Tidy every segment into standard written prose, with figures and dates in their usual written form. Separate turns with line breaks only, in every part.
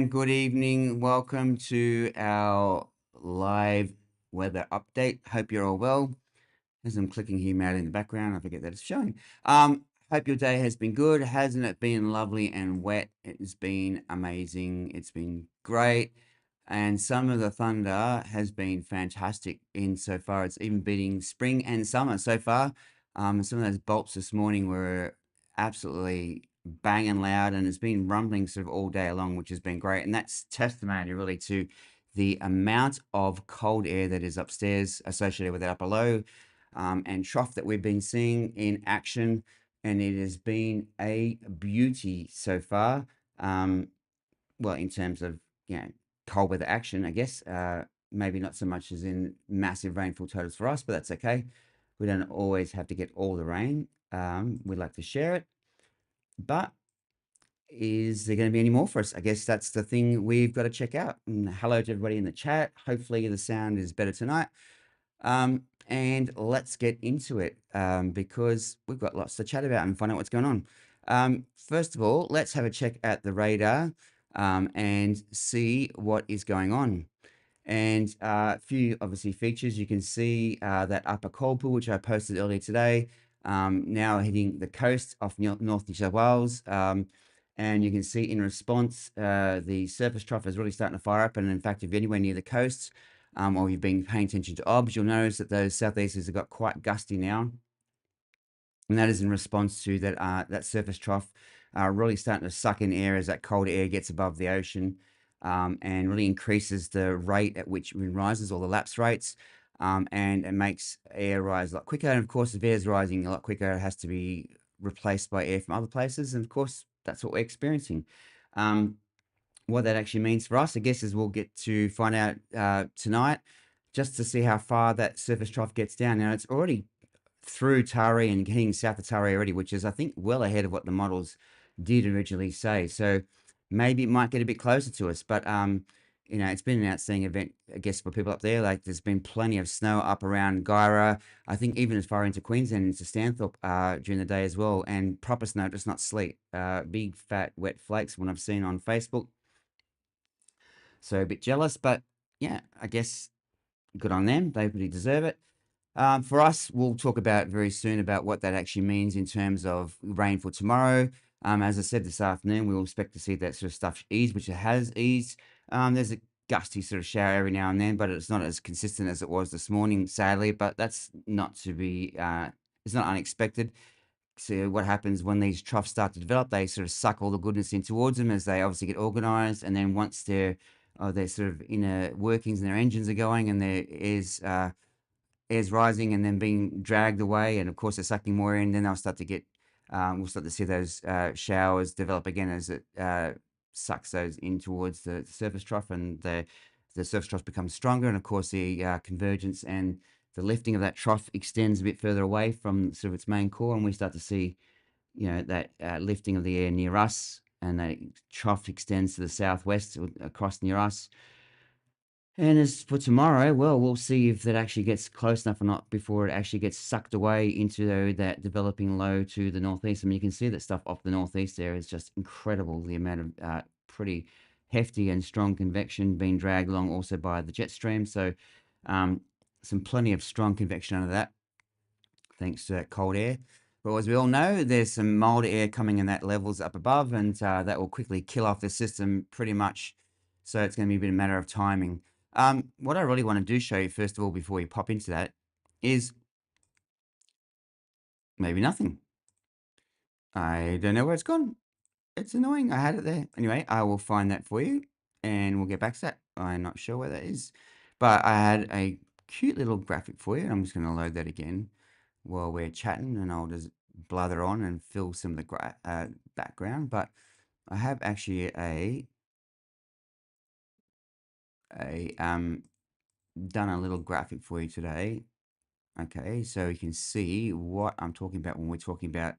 and good evening. Welcome to our live weather update. Hope you're all well. As I'm clicking here out in the background, I forget that it's showing. Hope your day has been good. Hasn't it been lovely and wet? It's been amazing. It's been great. And some of the thunder has been fantastic insofar it's even beating spring and summer so far. Some of those bolts this morning were absolutely banging loud, and it's been rumbling sort of all day long, which has been great. And that's testimony really to the amount of cold air that is upstairs associated with that upper low and trough that we've been seeing in action. And it has been a beauty so far. Well, in terms of, you know, cold weather action, I guess. Maybe not so much as in massive rainfall totals for us, but that's okay. We don't always have to get all the rain. We'd like to share it. But is there going to be any more for us? I guess that's the thing we've got to check out. And hello to everybody in the chat. Hopefully the sound is better tonight. And let's get into it because we've got lots to chat about and find out what's going on. First of all, let's have a check at the radar and see what is going on. And a few obviously features. You can see that upper cold pool, which I posted earlier today, now hitting the coast off North New South Wales. And you can see in response, the surface trough is really starting to fire up. And in fact, if you're anywhere near the coast or you've been paying attention to OBS, you'll notice that those southeasters have got quite gusty now. And that is in response to that surface trough really starting to suck in air as that cold air gets above the ocean and really increases the rate at which wind rises, or the lapse rates, and it makes air rise a lot quicker. And of course, if air is rising a lot quicker, it has to be replaced by air from other places. And of course, that's what we're experiencing. What that actually means for us, I guess, is we'll get to find out tonight, just to see how far that surface trough gets down. Now, it's already through Tari and heading south of Tari already, which is, I think, well ahead of what the models did originally say. So maybe it might get a bit closer to us, but you know, it's been an outstanding event, I guess, for people up there. Like, there's been plenty of snow up around Gyra, I think even as far into Queensland, into Stanthorpe during the day as well, and proper snow, just not sleet. Big, fat, wet flakes, what I've seen on Facebook. So a bit jealous, but yeah, I guess good on them. They really deserve it. For us, we'll talk about very soon about what that actually means in terms of rain for tomorrow. As I said this afternoon, we will expect to see that sort of stuff ease, which it has eased. There's a gusty sort of shower every now and then, but it's not as consistent as it was this morning, sadly. But that's not to be, it's not unexpected. So what happens when these troughs start to develop, they sort of suck all the goodness in towards them as they obviously get organized. And then once their sort of inner workings and their engines are going and there is air's rising and then being dragged away, and of course they're sucking more in, then they'll start to get, we'll start to see those showers develop again as it sucks those in towards the surface trough, and the surface trough becomes stronger, and of course the convergence and the lifting of that trough extends a bit further away from sort of its main core, and we start to see, you know, that lifting of the air near us, and that trough extends to the southwest across near us. And as for tomorrow, well, we'll see if that actually gets close enough or not before it actually gets sucked away into that developing low to the northeast. I mean, you can see that stuff off the northeast there is just incredible, the amount of pretty hefty and strong convection being dragged along also by the jet stream. So some plenty of strong convection under that, thanks to that cold air. But as we all know, there's some mild air coming in that levels up above, and that will quickly kill off the system pretty much. So it's going to be a bit of a matter of timing. What I really want to do show you, first of all, before we pop into that, is maybe nothing. I don't know where it's gone. It's annoying. I had it there. Anyway, I will find that for you, and we'll get back to that. I'm not sure where that is. But I had a cute little graphic for you. I'm just going to load that again while we're chatting, and I'll just blather on and fill some of the background. But I have actually done a little graphic for you today. Okay, so you can see what I'm talking about when we're talking about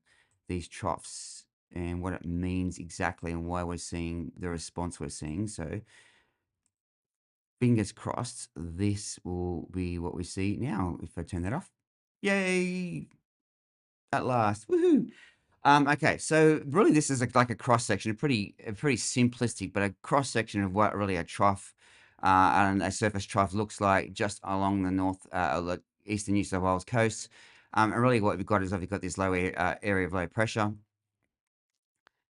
these troughs and what it means exactly and why we're seeing the response we're seeing. So fingers crossed, this will be what we see now. If I turn that off, yay! At last, woohoo! Okay, so really this is like a cross section, a pretty simplistic, but a cross section of what really a trough and a surface trough looks like just along the eastern New South Wales coast. And really what we've got is we've got this area of low pressure.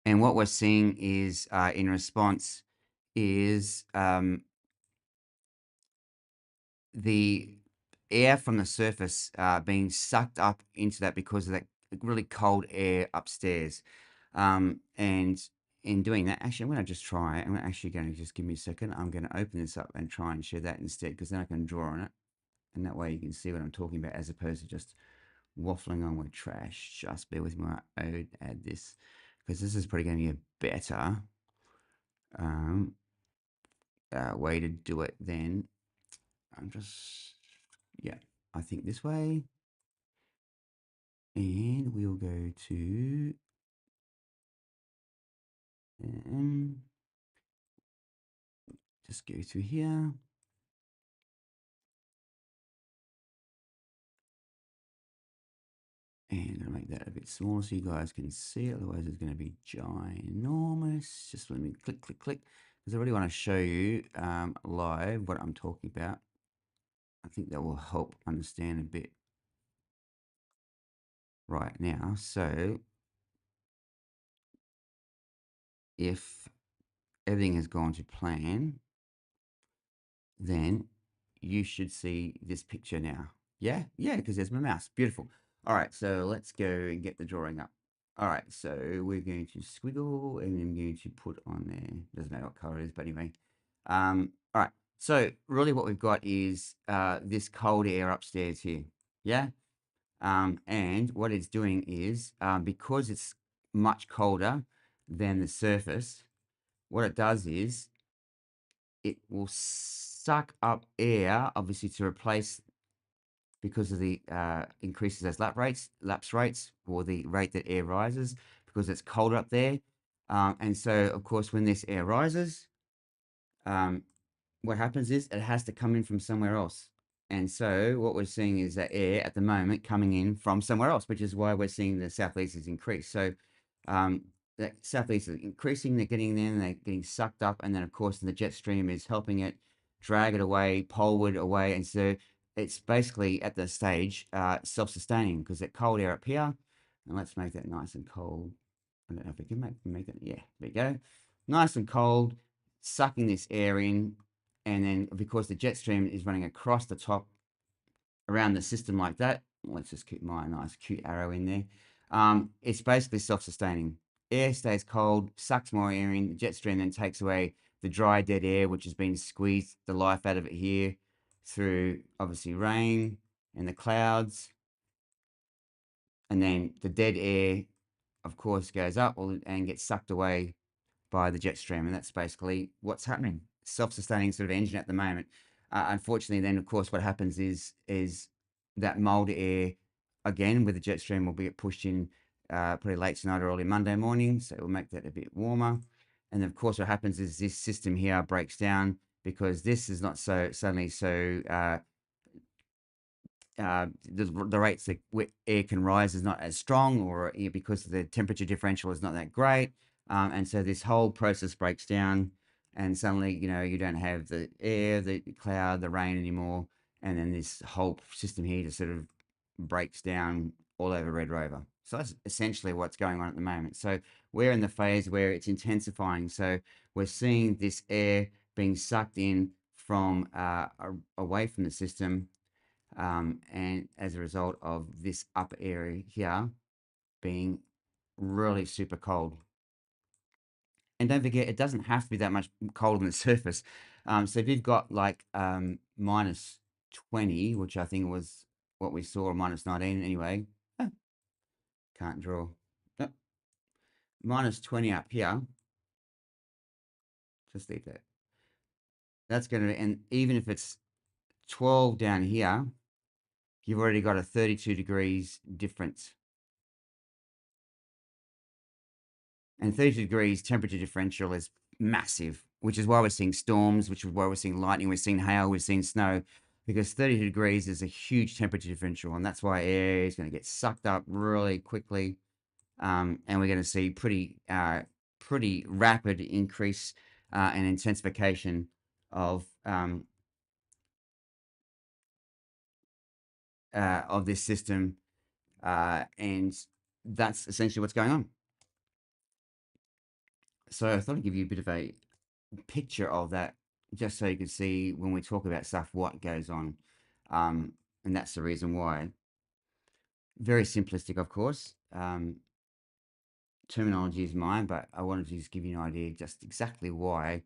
And what we're seeing is in response is the air from the surface being sucked up into that because of that really cold air upstairs. And in doing that, actually, I'm going to just try it. I'm actually going to just give me a second. I'm going to open this up and try and share that instead because then I can draw on it. And that way you can see what I'm talking about as opposed to just waffling on with trash. Just bear with me while I add this because this is probably going to be a better um, way to do it than I'm just, yeah, I think this way. And we'll go to, um, just go through here. And I'll make that a bit smaller so you guys can see it. Otherwise, it's going to be ginormous. Just let me click, click, click. Because I really want to show you live what I'm talking about. I think that will help understand a bit right now. So if everything has gone to plan, then you should see this picture now. Yeah, yeah, because there's my mouse. Beautiful. All right, so let's go and get the drawing up. All right, so we're going to squiggle and I'm going to put on there. Doesn't matter what color it is, but anyway. All right, so really what we've got is this cold air upstairs here. Yeah. And what it's doing is because it's much colder than the surface, what it does is it will suck up air, obviously to replace because of the increases as lapse rates, or the rate that air rises because it's colder up there. And so, of course, when this air rises, um, what happens is it has to come in from somewhere else. And so what we're seeing is that air at the moment coming in from somewhere else, which is why we're seeing the southeasters increase. So um, that southeast is increasing, they're getting there, and they're getting sucked up. And then, of course, the jet stream is helping it drag it away, poleward away. And so it's basically at the stage self-sustaining because that cold air up here, and let's make that nice and cold. I don't know if we can make it. Yeah, there we go. Nice and cold, sucking this air in, and then because the jet stream is running across the top around the system like that, let's just keep my nice cute arrow in there. It's basically self-sustaining. Air stays cold, sucks more air in. The jet stream then takes away the dry, dead air, which has been squeezed the life out of it here through obviously rain and the clouds. And then the dead air, of course, goes up and gets sucked away by the jet stream, and that's basically what's happening. Self-sustaining sort of engine at the moment. Unfortunately, then of course what happens is that mold air again with the jet stream will be pushed in pretty late tonight or early Monday morning, so it will make that a bit warmer. And of course, what happens is this system here breaks down because this is not so suddenly so the rates that air can rise is not as strong, or because the temperature differential is not that great, and so this whole process breaks down, and suddenly you don't have the air, the cloud, the rain anymore, and then this whole system here just sort of breaks down all over Red Rover. So that's essentially what's going on at the moment. So we're in the phase where it's intensifying. So we're seeing this air being sucked in from away from the system, and as a result of this upper area here being really super cold. And don't forget, it doesn't have to be that much colder than the surface. So if you've got like minus 20, which I think was what we saw, or minus 19 anyway. Oh, can't draw. Oh, minus 20 up here. Just leave that. That's going to, and even if it's 12 down here, you've already got a 32 degrees difference. And 30 degrees temperature differential is massive, which is why we're seeing storms, which is why we're seeing lightning, we're seeing hail, we're seeing snow, because 30 degrees is a huge temperature differential. And that's why air is going to get sucked up really quickly. and we're going to see pretty rapid increase and intensification of this system, and that's essentially what's going on. So I thought I'd give you a bit of a picture of that, just so you can see when we talk about stuff what goes on, and that's the reason why. Very simplistic, of course. Terminology is mine, but I wanted to just give you an idea just exactly why.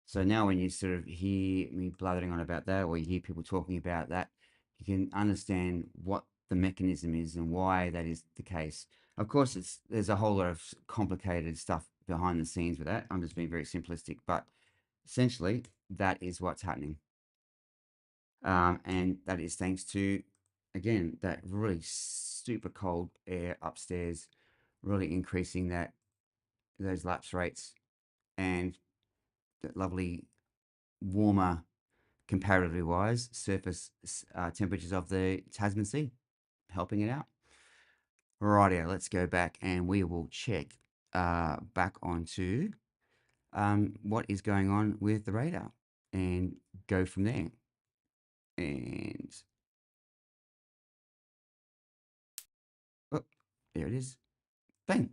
So now when you sort of hear me blathering on about that, or you hear people talking about that, you can understand what the mechanism is and why that is the case. Of course, there's a whole lot of complicated stuff behind the scenes with that. I'm just being very simplistic, but essentially that is what's happening, and that is thanks to, again, that really super cold air upstairs, really increasing those lapse rates and that lovely warmer, comparatively wise, surface temperatures of the Tasman Sea, helping it out. Rightio, let's go back and we will check back onto what is going on with the radar and go from there. And oh, there it is. Bang.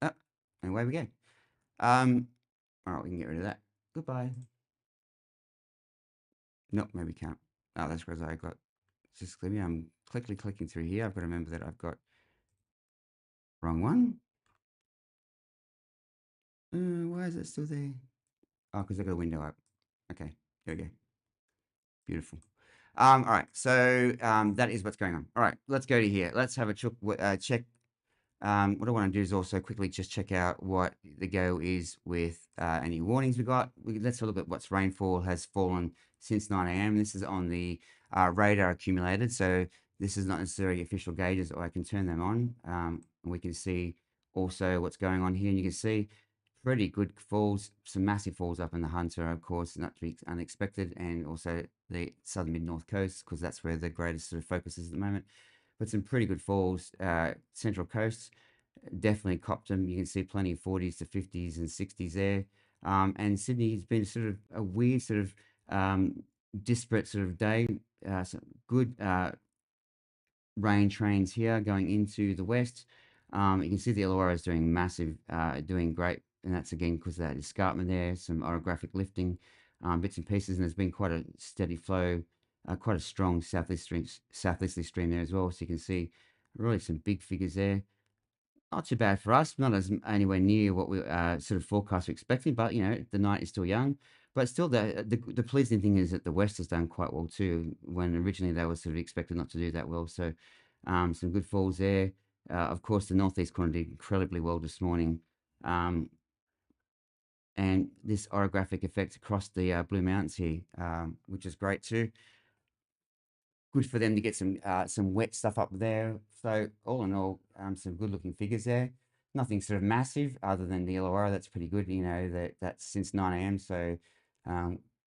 Up. And away we go. All right, we can get rid of that. Goodbye. Nope, maybe can't. Oh, that's because I got just maybe I'm quickly clicking through here. I've got to remember that I've got wrong one. Why is it still there? Oh, because I got a window up. Okay, there we go. Beautiful. All right, so that is what's going on. All right, let's go to here. Let's have a check. What I want to do is also quickly just check out what the go is with any warnings we got. Let's look at what's rainfall has fallen since 9 a.m. This is on the radar accumulated, so this is not necessarily official gauges, or I can turn them on. And we can see also what's going on here, and you can see pretty good falls, some massive falls up in the Hunter, of course, not to be unexpected, and also the southern mid-north coast, because that's where the greatest sort of focus is at the moment. But some pretty good falls, central coast, definitely copped them. You can see plenty of 40s to 50s and 60s there. And Sydney has been sort of a weird sort of disparate sort of day. Some good rain trains here going into the west. You can see the Illawarra is doing massive, doing great, and that's again because of that escarpment there, some orographic lifting, bits and pieces, and there's been quite a steady flow, quite a strong southeasterly stream there as well. So you can see really some big figures there. Not too bad for us, not as anywhere near what we sort of forecast were expecting, but you know the night is still young. But still, the pleasing thing is that the west has done quite well too. When originally they were sort of expected not to do that well, so some good falls there. Of course, the northeast corner did incredibly well this morning, and this orographic effect across the Blue Mountains here, which is great too. Good for them to get some wet stuff up there. So all in all, some good looking figures there. Nothing sort of massive other than the Illawarra. That's pretty good. You know that's since 9 a.m. So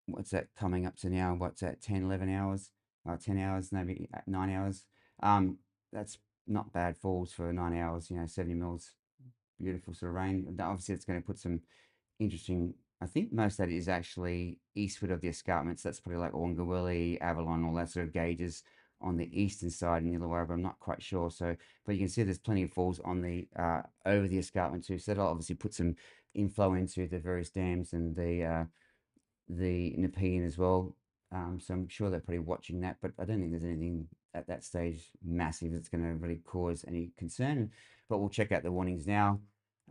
what's that coming up to now? What's that? 10, 11 hours? 10 hours, maybe 9 hours. That's not bad falls for 9 hours. You know, 70 mils. Beautiful sort of rain. Obviously, it's going to put some interesting. I think most of that is actually eastward of the escarpments. That's probably like Wongawilli, Avalon, all that sort of gauges on the eastern side in Illawarra, but I'm not quite sure. So, but you can see there's plenty of falls on the over the escarpment too. So that'll obviously put some inflow into the various dams and the Nepean as well. So I'm sure they're probably watching that, but I don't think there's anything at that stage massive that's going to really cause any concern. But we'll check out the warnings now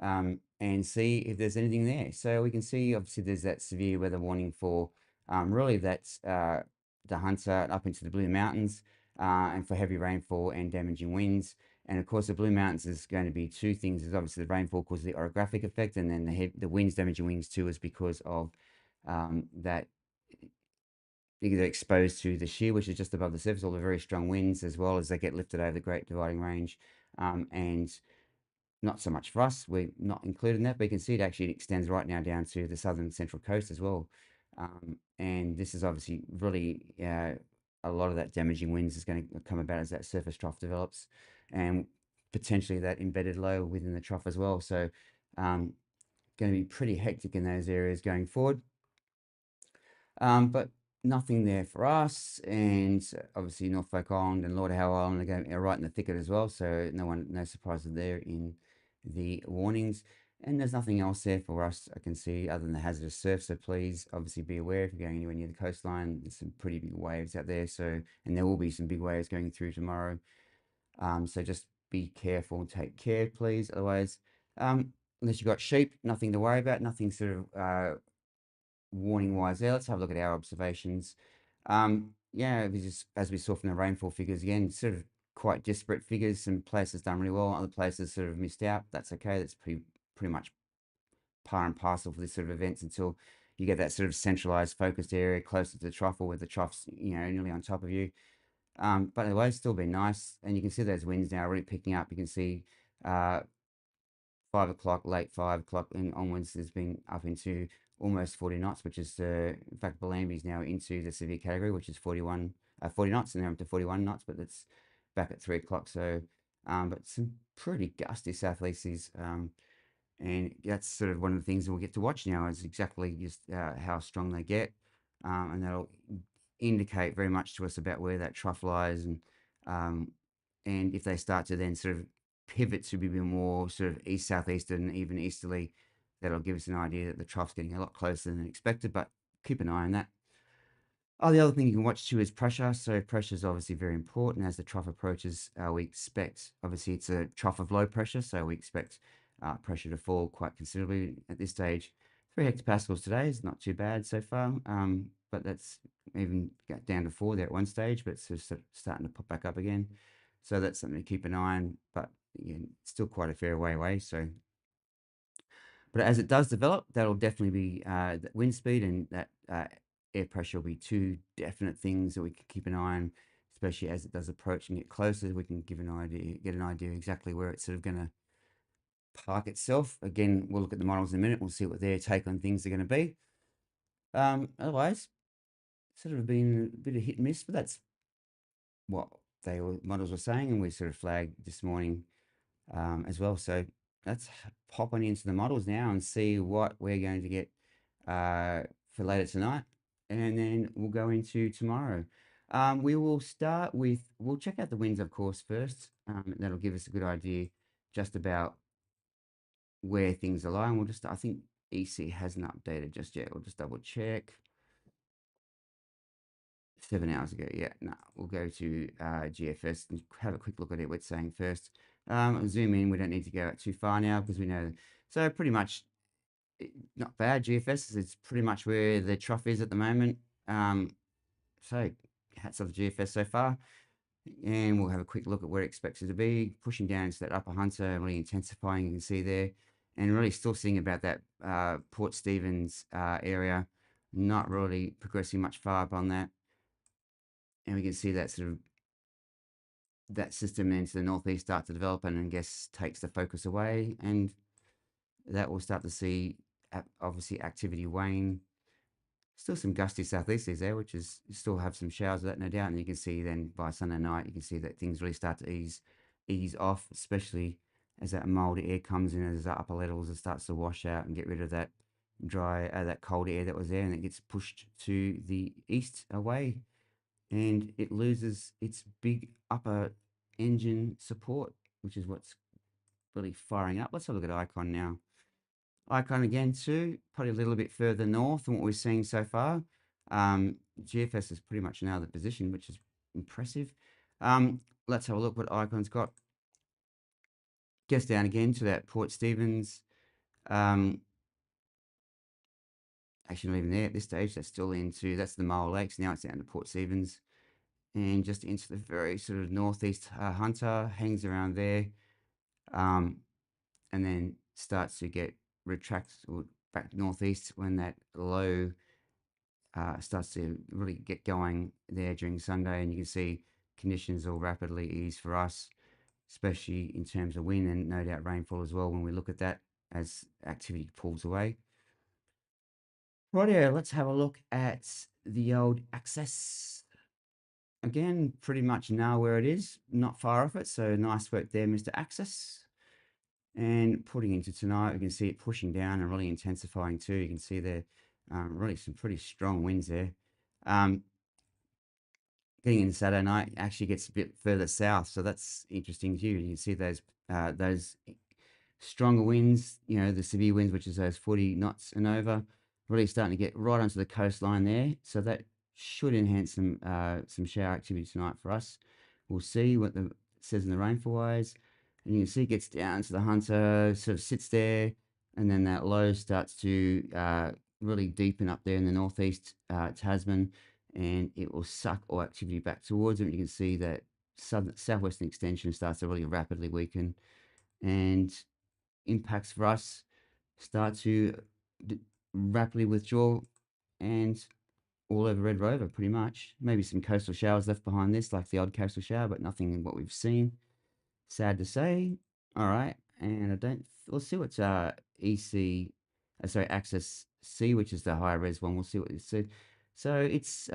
and see if there's anything there. So we can see obviously there's that severe weather warning for really that's the Hunter up into the Blue Mountains and for heavy rainfall and damaging winds. And of course, the Blue Mountains is going to be two things. There's obviously the rainfall causes the orographic effect, and then the winds damaging wings too is because of that they're exposed to the shear, which is just above the surface, all the very strong winds, as well as they get lifted over the Great Dividing Range. And not so much for us, we're not included in that, but you can see it actually extends right now down to the southern central coast as well. And this is obviously really a lot of that damaging winds is going to come about as that surface trough develops. And potentially that embedded low within the trough as well. So going to be pretty hectic in those areas going forward. But nothing there for us, and obviously Norfolk Island and Lord Howe Island are right in the thicket as well. So no surprises there in the warnings. And there's nothing else there for us I can see other than the hazardous surf. So please, obviously, be aware if you're going anywhere near the coastline. There's some pretty big waves out there. So and there will be some big waves going through tomorrow. So just be careful and take care, please. Otherwise, unless you've got sheep, nothing to worry about. Nothing sort of warning wise there. Let's have a look at our observations. Yeah, just as we saw from the rainfall figures again, sort of quite disparate figures. Some places done really well, other places sort of missed out. That's okay. That's pretty much par and parcel for this sort of events until you get that sort of centralized, focused area closer to the trough or where the trough's nearly on top of you. But otherwise, still been nice, and you can see those winds now really picking up. You can see uh, 5 o'clock, late 5 o'clock, and onwards has been up into almost 40 knots, which is in fact Bellambi's now into the severe category, which is 40 knots, and they're up to 41 knots, but it's back at 3 o'clock. So, but some pretty gusty southeasties, and that's sort of one of the things that we'll get to watch now is exactly just how strong they get, and that'll indicate very much to us about where that trough lies, um, and if they start to then sort of pivot to be more sort of east southeastern and even easterly, that'll give us an idea that the trough's getting a lot closer than expected. But keep an eye on that. Oh, the other thing you can watch too is pressure. So pressure is obviously very important as the trough approaches. We expect, obviously, it's a trough of low pressure, so we expect pressure to fall quite considerably at this stage. 3 hectopascals today is not too bad so far, but that's even got down to 4 there at one stage, but it's just starting to pop back up again. So that's something to keep an eye on, but again, still quite a fair way away. So but as it does develop, that'll definitely be the wind speed and that air pressure will be two definite things that we can keep an eye on, especially as it does approach and get closer. We can get an idea exactly where it's sort of going to park itself. Again, we'll look at the models in a minute. We'll see what their take on things are going to be. Otherwise, sort of been a bit of hit and miss, but that's what models were saying, and we sort of flagged this morning as well. So let's pop on into the models now and see what we're going to get for later tonight, and then we'll go into tomorrow. We will start with, we'll check out the winds, of course, first. That'll give us a good idea just about where things are lying. I think EC hasn't updated just yet. We'll just double check. 7 hours ago, yeah. No, we'll go to GFS and have a quick look at it. We're saying first. Zoom in. We don't need to go out too far now because we know. So pretty much not bad. GFS is pretty much where the trough is at the moment. So hats off to GFS so far. And we'll have a quick look at where it expects it to be. Pushing down into that upper Hunter, really intensifying, you can see there. And really still seeing about that Port Stephens area. Not really progressing much far up on that. And we can see that sort of that system into the northeast start to develop and I guess takes the focus away, and that will start to see obviously activity wane. Still some gusty southeasties there, which is you still have some showers of that, no doubt. And you can see then by Sunday night, you can see that things really start to ease off, especially as that mild air comes in as the upper levels, it starts to wash out and get rid of that that cold air that was there, and it gets pushed to the east away, and it loses its big upper engine support, which is what's really firing up. Let's have a look at Icon now. Icon again too, probably a little bit further north than what we're seeing so far. GFS has pretty much nailed the position, which is impressive. Let's have a look what Icon's got. Gets down again to that Port Stephens. Actually not even there at this stage. That's still that's the Mole Lakes. Now it's down to Port Stephens. And just into the very sort of northeast Hunter, hangs around there. And then starts to get retract or back northeast when that low starts to really get going there during Sunday, and you can see conditions will rapidly ease for us, especially in terms of wind and no doubt rainfall as well when we look at that as activity pulls away. Right, yeah, let's have a look at the old access. again, pretty much know where it is, not far off it. So nice work there, Mr. Axis. And putting into tonight, we can see it pushing down and really intensifying too. You can see there really some pretty strong winds there. Um, Getting into Saturday night actually gets a bit further south, so that's interesting too. You can see those stronger winds, you know, the severe winds, which is those 40 knots and over, really starting to get right onto the coastline there. So that should enhance some shower activity tonight for us. We'll see what it says in the rainfall wise. And you can see it gets down to the Hunter, sort of sits there, and then that low starts to really deepen up there in the northeast Tasman, and it will suck all activity back towards it. You can see that southwestern extension starts to really rapidly weaken, and impacts for us start to d- rapidly withdraw and all over Red Rover pretty much. Maybe some coastal showers left behind this, like the odd coastal shower, but nothing in what we've seen. Sad to say. All right, and I don't. We'll see what's EC, sorry, Axis C, which is the higher res one. We'll see what it said. So it's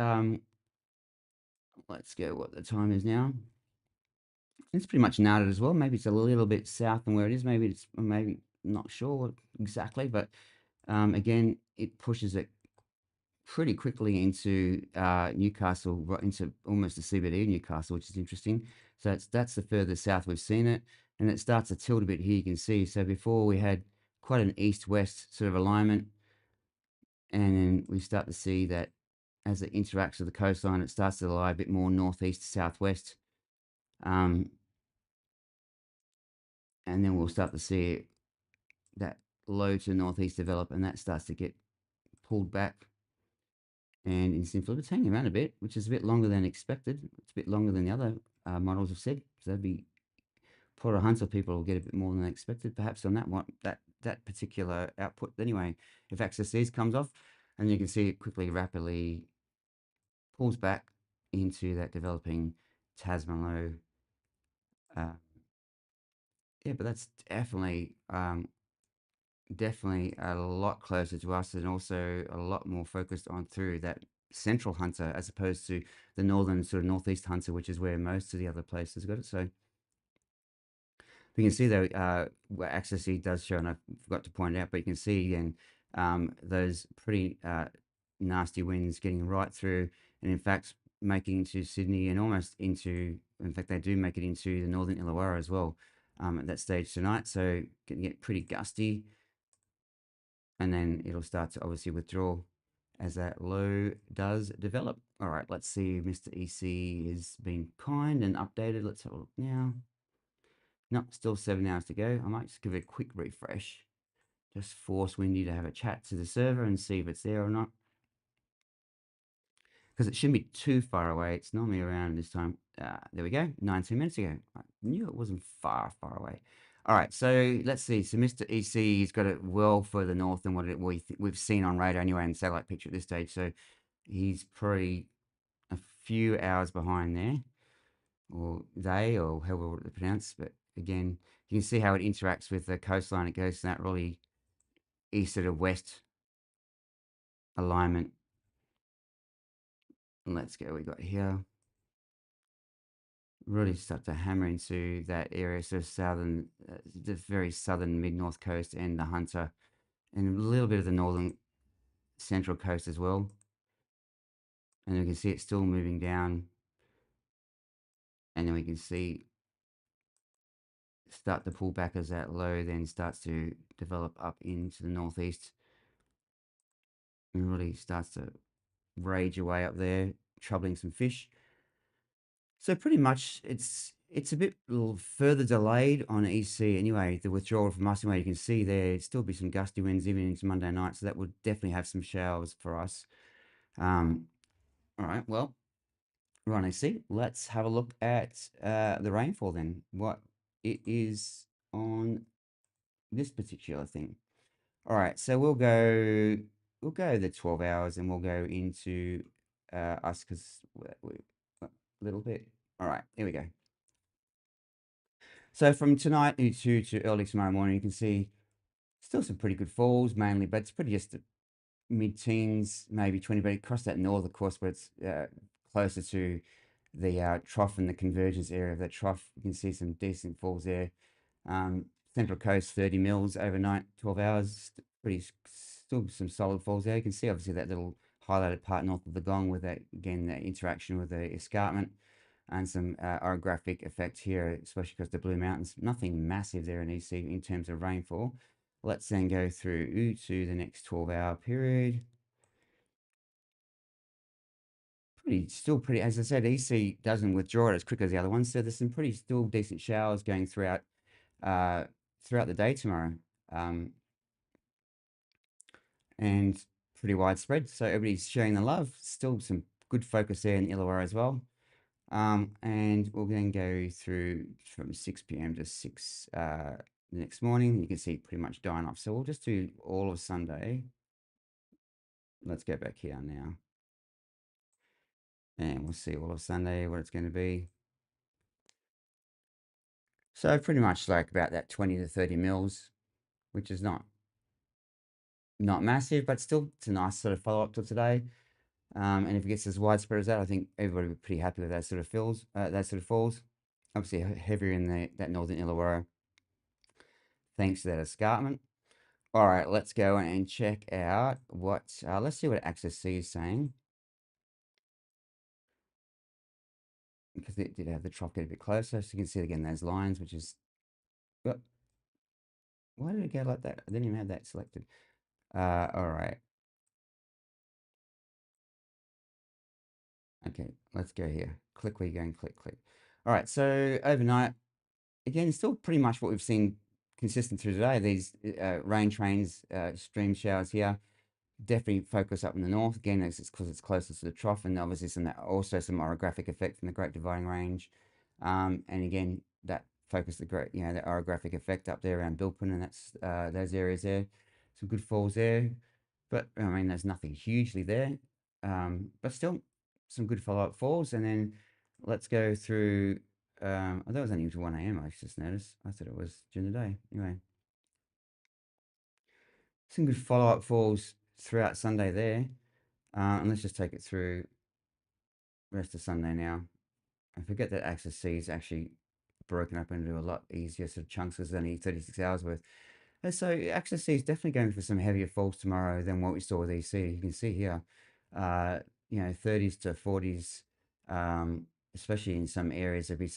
let's go. What the time is now? It's pretty much nailed it as well. Maybe it's a little bit south than where it is. Maybe not sure exactly, but again, it pushes it pretty quickly into Newcastle, right into almost the CBD of Newcastle, which is interesting. So that's the furthest south we've seen it, and it starts to tilt a bit here. You can see. So before we had quite an east-west sort of alignment, and then we start to see that as it interacts with the coastline, it starts to lie a bit more northeast to southwest. Um, and then we'll start to see that low to northeast develop, and that starts to get pulled back and in Synflip. It's hanging around a bit, which is a bit longer than expected. It's a bit longer than the other models have said. So that'd be Porter Hunter people will get a bit more than they expected, perhaps on that one, that particular output. Anyway, if Axis East comes off, and you can see it quickly, rapidly pulls back into that developing Tasman low. Uh, yeah, but that's definitely a lot closer to us, and also a lot more focused on through that central Hunter as opposed to the northern sort of northeast Hunter, which is where most of the other places got it. So we can see though where Axis C does show, and I forgot to point it out, but you can see again those pretty nasty winds getting right through, and in fact making into Sydney and almost into, in fact they do make it into the northern Illawarra as well at that stage tonight. So can get pretty gusty, and then it'll start to obviously withdraw as that low does develop. All right, let's see if Mr. EC has been kind and updated. Let's have a look now. No, still 7 hours to go. I might just give it a quick refresh. Just force Windy to have a chat to the server and see if it's there or not. Because it shouldn't be too far away. It's normally around this time. There we go, 19 minutes ago. I knew it wasn't far away. All right, so let's see. So Mr. EC has got it well further north than what we've seen on radar anyway and satellite picture at this stage. So he's probably a few hours behind there, or they, or however it's pronounced. But again, you can see how it interacts with the coastline. It goes to that really east to west alignment. Let's go. We got here. Really start to hammer into that area, so southern, the very southern mid north coast and the Hunter, and a little bit of the northern central coast as well. And we can see it still moving down, and then we can see start to pull back as that low then starts to develop up into the northeast and really starts to rage away up there, troubling some fish. So pretty much it's a bit further delayed on EC anyway. The withdrawal from us anyway, you can see there still be some gusty winds even into Monday night, so that would definitely have some showers for us. All right, well, right, EC, let's have a look at the rainfall then. What it is on this particular thing. All right, so we'll go the 12 hours and we'll go into us because we a little bit. All right, here we go. So from tonight to early tomorrow morning, you can see still some pretty good falls mainly, but it's pretty just mid-teens, maybe 20, but across that north, of course, where it's closer to the trough and the convergence area of that trough. You can see some decent falls there. Um, Central Coast 30 mils overnight, 12 hours. Pretty still some solid falls there. You can see obviously that little highlighted part north of the gong with that again that interaction with the escarpment and some orographic effect here, especially because the Blue Mountains. Nothing massive there in EC in terms of rainfall. Let's then go through to the next 12-hour period. Still pretty, as I said, EC doesn't withdraw it as quick as the other ones, so there's some pretty still decent showers going uh, throughout the day tomorrow, um, and pretty widespread. So everybody's sharing the love. Still some good focus there in Illawarra as well. And we'll then go through from 6 p.m. to 6 the next morning. You can see pretty much dying off. So we'll just do all of Sunday. Let's go back here now. And we'll see all of Sunday what it's going to be. So pretty much like about that 20 to 30 mils, which is not massive, but still it's a nice sort of follow up to today. And if it gets as widespread as that, I think everybody will be pretty happy with that sort of falls. Obviously heavier in that northern Illawarra, thanks to that escarpment. All right, let's go and check out what. Let's see what Access C is saying, because it did have the trough get a bit closer, so you can see again those lines, which is. Oh, why did it go like that? I didn't even have that selected. All right. Okay, let's go here. Click where you're going. Click, click. All right. So overnight, again, still pretty much what we've seen consistent through today. These rain trains, stream showers here. Definitely focus up in the north. Again, it's because it's closest to the trough, and obviously also some orographic effect from the Great Dividing Range. And again, that focus the orographic effect up there around Bilpin, and that's those areas there. Some good falls there, but I mean, there's nothing hugely there. But still, some good follow-up falls, and then let's go through. Oh, that was only to 1 a.m. I just noticed. I thought it was during the day. Anyway, some good follow-up falls throughout Sunday there. And let's just take it through rest of Sunday now. I forget that Axis C is actually broken up into a lot easier sort of chunks because it's only 36 hours worth. And so Axis C is definitely going for some heavier falls tomorrow than what we saw with EC. You can see here, uh, 30s to 40s, especially in some areas, there'll be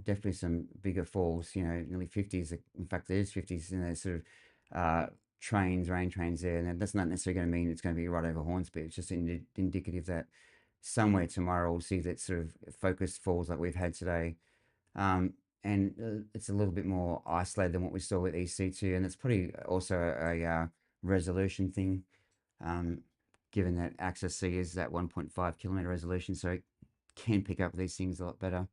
definitely some bigger falls, nearly 50s. In fact, there's 50s, sort of rain trains there. And that's not necessarily going to mean it's going to be right over Hornsby. It's just indicative that somewhere tomorrow we'll see that sort of focused falls like we've had today. And it's a little bit more isolated than what we saw with EC2, and it's pretty also a resolution thing, given that Axis C is that 1.5 kilometer resolution, so it can pick up these things a lot better.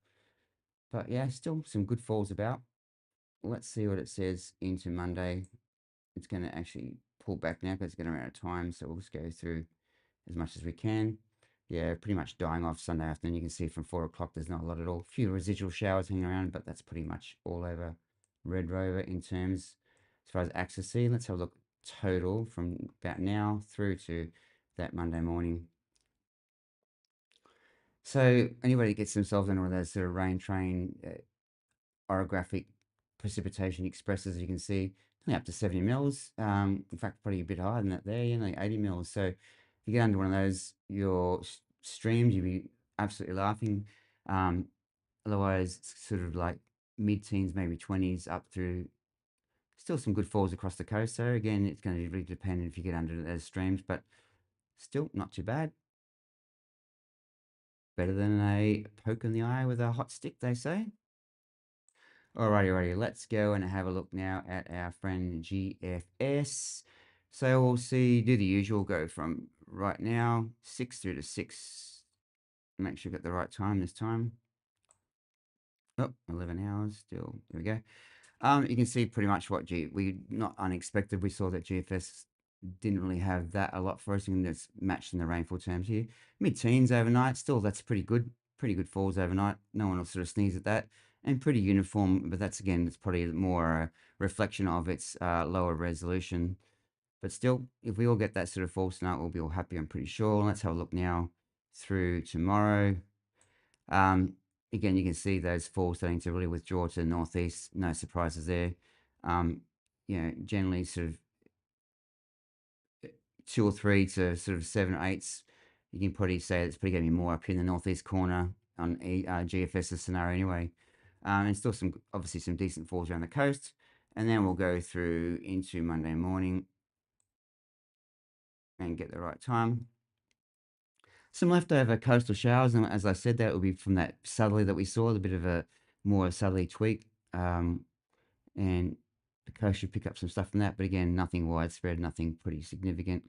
But yeah, still some good falls about. Let's see what it says into Monday. It's going to actually pull back now because it's getting around out of time, so we'll just go through as much as we can. Yeah, pretty much dying off Sunday afternoon. You can see from 4 o'clock there's not a lot at all. A few residual showers hanging around, but that's pretty much all over Red Rover in terms as far as Axis C. Let's have a look total from about now through to that Monday morning. So anybody gets themselves in one of those sort of rain train orographic precipitation expresses, you can see only up to 70 mils. In fact, probably a bit higher than that there, 80 mils. So if you get under one of those, your streams, you'd be absolutely laughing. Otherwise, it's sort of like mid-teens, maybe 20s, up through still some good falls across the coast. So again, it's going to really depend if you get under those streams, but still not too bad. Better than a poke in the eye with a hot stick, they say. Alrighty, let's go and have a look now at our friend GFS. So we'll do the usual, go from right now, 6 through to 6. Make sure you got the right time this time. Oh, 11 hours still. There we go. You can see pretty much what not unexpected. We saw that GFS didn't really have that a lot for us, and it's matched in the rainfall terms here. Mid-teens overnight, still that's pretty good. Pretty good falls overnight. No one will sort of sneeze at that, and pretty uniform. But that's again, it's probably more a reflection of its lower resolution. But still, if we all get that sort of fall tonight, we'll be all happy. I'm pretty sure. Let's have a look now through tomorrow. Um, Again, you can see those falls starting to really withdraw to the northeast. No surprises there. Um, Generally sort of 2 or 3 to sort of 7 or 8s. You can probably say it's probably going to be more up here in the northeast corner on GFS's scenario anyway. And still obviously some decent falls around the coast. And then we'll go through into Monday morning and get the right time. Some leftover coastal showers, and as I said, that will be from that southerly that we saw, a bit of a more southerly tweak. And the coast should pick up some stuff from that, but again, nothing widespread, nothing pretty significant.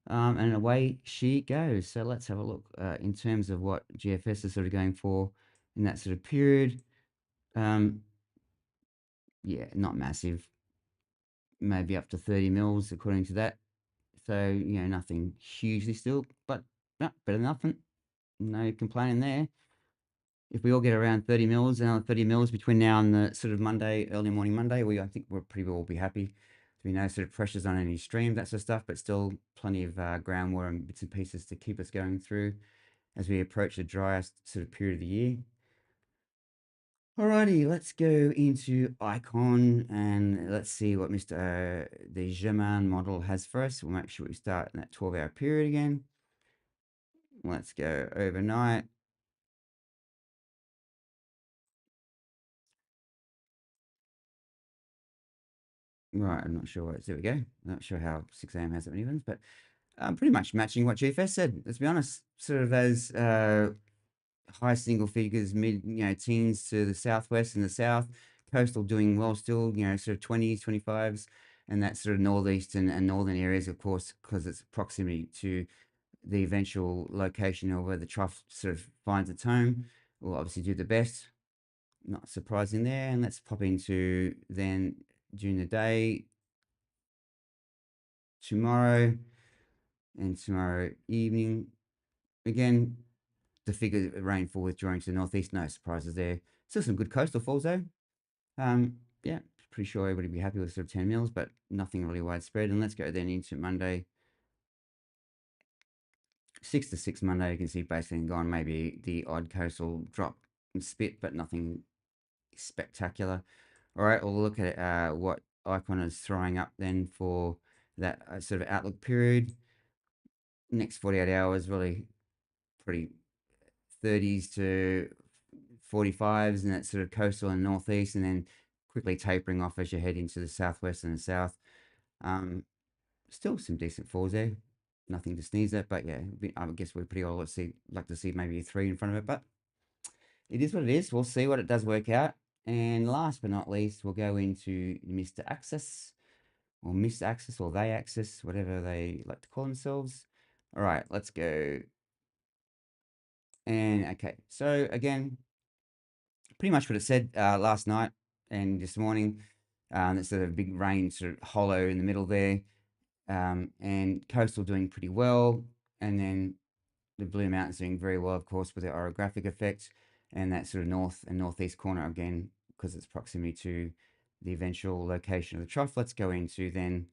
And away she goes. So let's have a look in terms of what GFS is sort of going for in that sort of period. Um, yeah, not massive, maybe up to 30 mils according to that. So, nothing hugely still, but no, better than nothing. No complaining there. If we all get around 30 mils, another 30 mils between now and the sort of Monday, early morning Monday, I think we're pretty well be happy. There'll be no sort of pressures on any streams, that sort of stuff, but still plenty of groundwater and bits and pieces to keep us going through as we approach the driest sort of period of the year. Alrighty, let's go into Icon and let's see what Mr. the German model has for us. We'll make sure we start in that 12-hour period again. Let's go overnight. Right, I'm not sure what. There we go. Not sure how 6 a.m. has it evens, but pretty much matching what GFS said. Let's be honest. Sort of those high single figures, mid teens to the southwest and the south. Coastal doing well still. Sort of 20s, 25s, and that sort of northeastern and northern areas, of course, because it's proximity to the eventual location of where the trough sort of finds its home. Will obviously do the best. Not surprising there. And let's pop into then during the day tomorrow and tomorrow evening. Again, the figure rainfall withdrawing to the northeast, no surprises there. Still some good coastal falls though. Yeah, pretty sure everybody will be happy with sort of 10 mils, but nothing really widespread. And let's go then into Monday. 6 to 6 Monday, you can see basically gone maybe the odd coastal drop and spit, but nothing spectacular. All right, we'll look at what Icon is throwing up then for that sort of outlook period. Next 48 hours, really pretty 30s to 45s and that sort of coastal and northeast, and then quickly tapering off as you head into the southwest and the south. Still some decent falls there. Nothing to sneeze at, but yeah, I guess we're pretty all like to see maybe a 3 in front of it, but it is what it is. We'll see what it does work out. And last but not least, we'll go into Mr. Axis or Miss Axis or they Axis, whatever they like to call themselves. All right, let's go. And okay, so again, pretty much what it said last night and this morning. There's sort of big rain sort of hollow in the middle there, and coastal doing pretty well, and then the Blue Mountains doing very well, of course, with the orographic effect, and that sort of north and northeast corner again because it's proximity to the eventual location of the trough. Let's go into then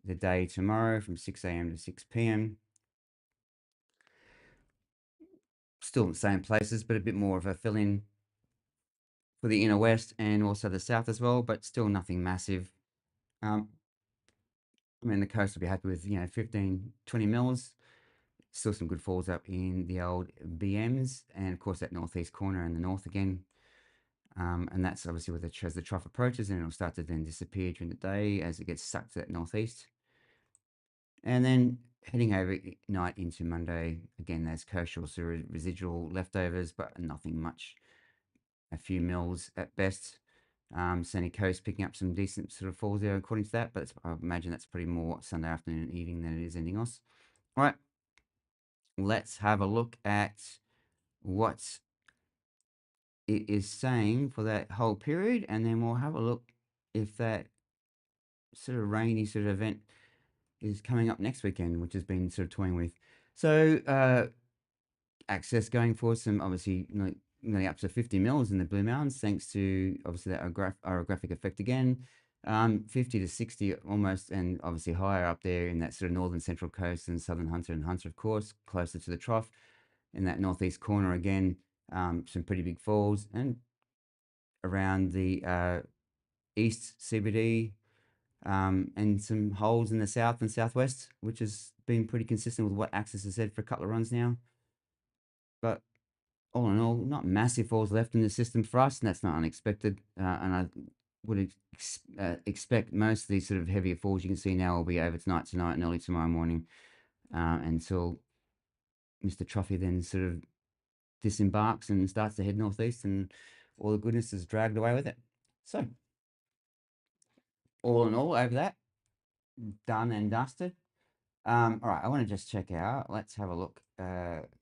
the day tomorrow from 6 a.m. to 6 p.m. Still in the same places, but a bit more of a fill-in for the inner west and also the south as well, but still nothing massive. Um, I mean, the coast will be happy with, 15, 20 mils. Still some good falls up in the old BMs, and of course that northeast corner in the north again. And that's obviously with as the trough approaches, and it'll start to then disappear during the day as it gets sucked to that northeast. And then heading over night into Monday, again, there's coastal sort of residual leftovers, but nothing much. A few mils at best. Sunny Coast picking up some decent sort of falls there according to that, but I imagine that's pretty more Sunday afternoon and evening than it is anything else. All right, let's have a look at what it is saying for that whole period, and then we'll have a look if that sort of rainy sort of event is coming up next weekend, which has been sort of toying with. So access going for some obviously nearly up to 50 mils in the Blue Mountains, thanks to obviously that orographic effect again. 50 to 60 almost, and obviously higher up there in that sort of northern central coast and southern Hunter and Hunter, of course, closer to the trough in that northeast corner again. some pretty big falls, and around the east CBD, and some holes in the south and southwest, which has been pretty consistent with what Axis has said for a couple of runs now. But all in all, not massive falls left in the system for us, and that's not unexpected. And I would expect most of these sort of heavier falls you can see now will be over tonight and early tomorrow morning, until Mr. Trough then sort of disembarks and starts to head northeast, and all the goodness is dragged away with it. So, all in all, over that, done and dusted. All right, I want to just check out. Let's have a look.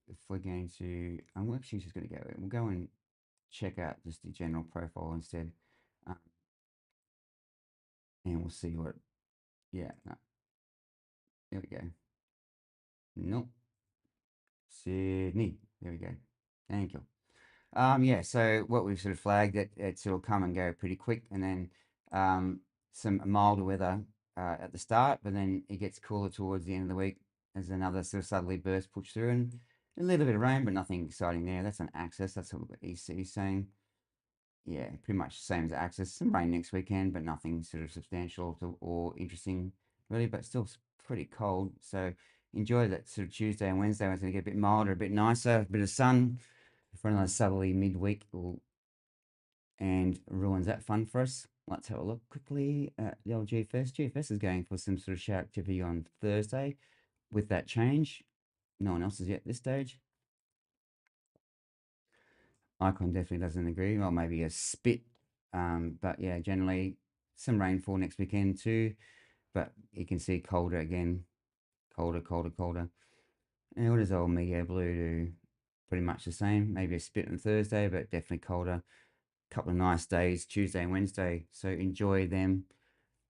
If we're going to, I'm actually just going to go. We'll go and check out just the general profile instead, um, and we'll see what. Yeah, no, there we go. Nope, Sydney. There we go. Thank you. Yeah, so what we've sort of flagged that it'll come and go pretty quick, and then some milder weather at the start, but then it gets cooler towards the end of the week as another sort of southerly burst push through, and a little bit of rain, but nothing exciting there. That's an Axis. That's what EC is saying. Yeah, pretty much the same as Axis. Some rain next weekend, but nothing sort of substantial or interesting really, but still pretty cold. So enjoy that sort of Tuesday and Wednesday when it's going to get a bit milder, a bit nicer, a bit of sun for another southerly midweek, and ruins that fun for us. Let's have a look quickly at the old GFS. GFS is going for some sort of shower activity on Thursday with that change. No one else is yet at this stage. Icon definitely doesn't agree. Well, maybe a spit. But yeah, generally some rainfall next weekend too. But you can see colder again. Colder, colder, colder. And what does old Mego Blue do? Pretty much the same. Maybe a spit on Thursday, but definitely colder. Couple of nice days, Tuesday and Wednesday. So enjoy them.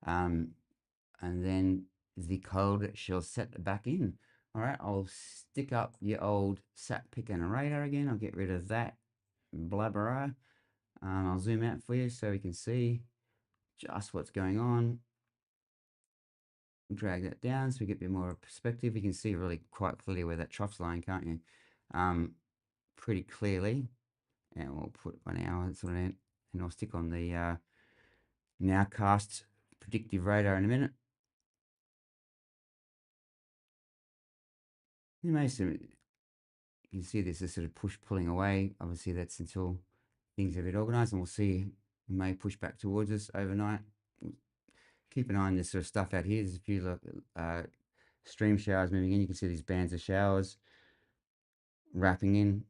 Um, and then the cold shall set back in. All right, I'll stick up your old sat pick and radar again. I'll get rid of that blabbera. I'll zoom out for you so we can see just what's going on. Drag that down so we get a bit more perspective. You can see really quite clearly where that trough's lying, can't you? Pretty clearly. And we'll put 1 hour sort of, and I'll stick on the nowcast predictive radar in a minute. You may see, you can see this is sort of push pulling away. Obviously, that's until things are a bit organised, and we'll see. We may push back towards us overnight. Keep an eye on this sort of stuff out here. There's a few stream showers moving in. You can see these bands of showers wrapping in.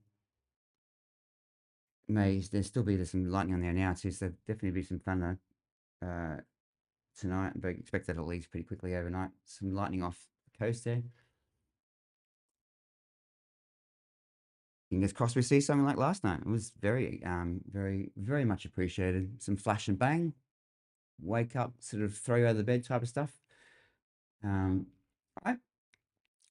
There still be some lightning on there now too, so there'll definitely be some thunder tonight, but expect that to leave pretty quickly overnight. Some lightning off the coast there. Fingers crossed we see something like last night. It was very, very much appreciated. Some flash and bang, wake up, sort of throw you out of the bed type of stuff. I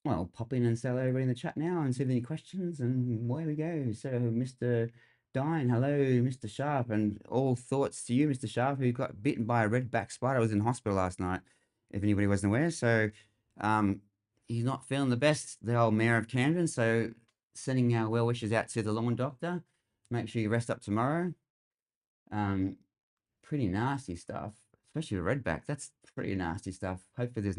Well, pop in and say hello everybody in the chat now and see if any questions, and away we go. So, Mr. Dine, hello, Mr. Sharp, and all thoughts to you, Mr. Sharp, who got bitten by a redback spider. I was in hospital last night, if anybody wasn't aware. So, he's not feeling the best, the old mayor of Camden. So, sending our well wishes out to the lawn doctor. Make sure you rest up tomorrow. Pretty nasty stuff, especially with redback. That's pretty nasty stuff. Hopefully, there's